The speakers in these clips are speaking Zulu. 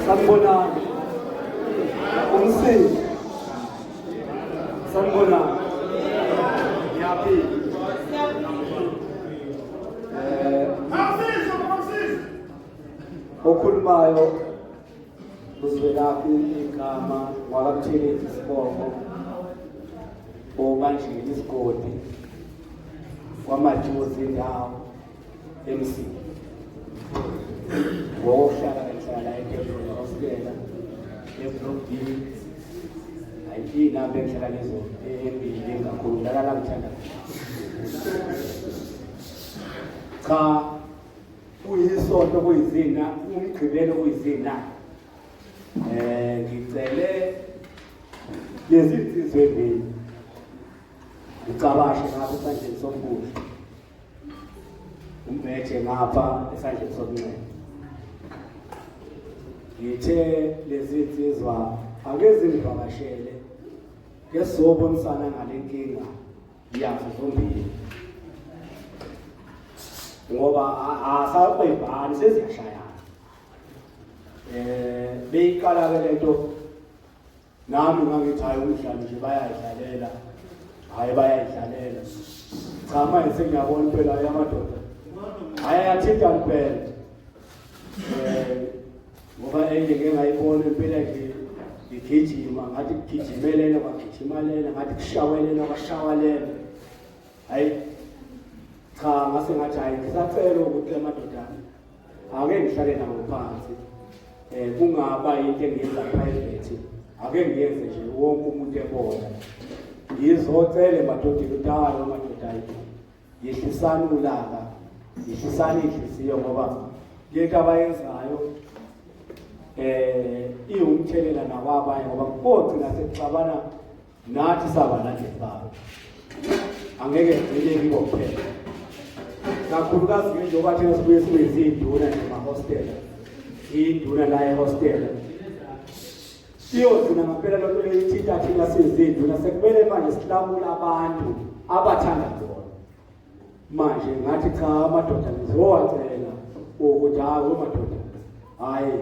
Sanibonani. Umsisi. Sanibonani. Ngiyaphila. Okhulumayo uzwelaphi igama wakakutheletha isibongo obanjile isigodi kwamajuzi indawo emsini ngokuhlala ngihlala eThekwini hospital eBrookville ayinamba engihlala lezo embili kakhulu la ngithanda cha kuyisonto kuyizina umgqibelo kuyizina ngicele lezi insizwe ezimbili ngicabashe ngapha esandleni sokudla umbethe ngapha esandleni sokunxele ngithe lezi insizwa ake zingivakashele ngesobonisana ngale nkinga yazo zombili ngoba asakwebhani seziyashayana beyiqala ke lento nami ngangithi hayi umdlalo nje bayayidlalela cha manje sengiyabona phela yamadoda ayathinta phela ngoba enye ngeke ngayibona impela ngigijima ngathi kugijimelela kwagijimalela ngathi kushawelela kwashawalela hayi cha ngase ngathi hayi ngisacela ukuthi amadoda ake ngihlale nawo phansi kungaba into engiyenza private ake ngiyenze nje wonke umuntu ebona ngizocela madoda ukuthi hayi amadoda yehlisana ulaka yehlisana inhliziyo ngoba into abayenzayo iwumthelela nakwabanye ngoba kuphoqina sekuxabana nathi sabalande babo angeke ngcele kibo kuphela kakhulukazi njengoba thina sibuye sibezinduna ema-hostel induna la e-hostel siyozina ngampela lonto leyithinta thina sizinduna sekumele manje silamula abantu abathanda bona manje ngathi cha amadoda ngizowacela ukuthi hayi amadoda hayi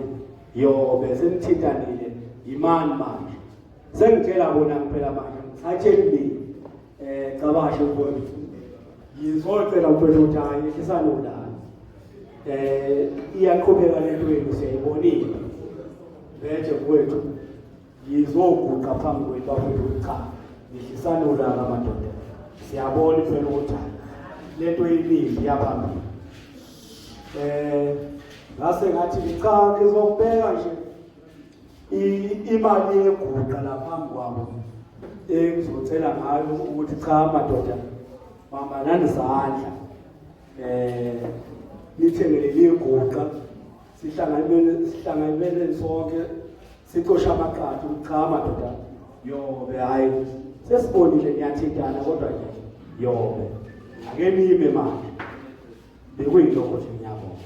yobe senithintanile imani manje sengitshela bona kuphela manje ngithatheli cabashe ubona ngizocela ukuthi hayi ehlisa nolala iyaqhubeka lento yenu siyayibonile bethe kwethu ngizoguqa phambi kwethu bafethu cha ngihlisana ulaka amadoda siyabona phela ukuthi lento yimini yaphambili ngase ngathi cha ngizobheka nje imali yeguqa laphambi kwabo engizocela ngayo ukuthi cha amadoda bambanani izandla nithengele iguqa sihlanganyele sonke sicosha amaqatha ukuthi cha amadoda yobe hayi sesibonile niyathintana kodwa nje yobe ake nime manje bekuyilokho nje ngiyabona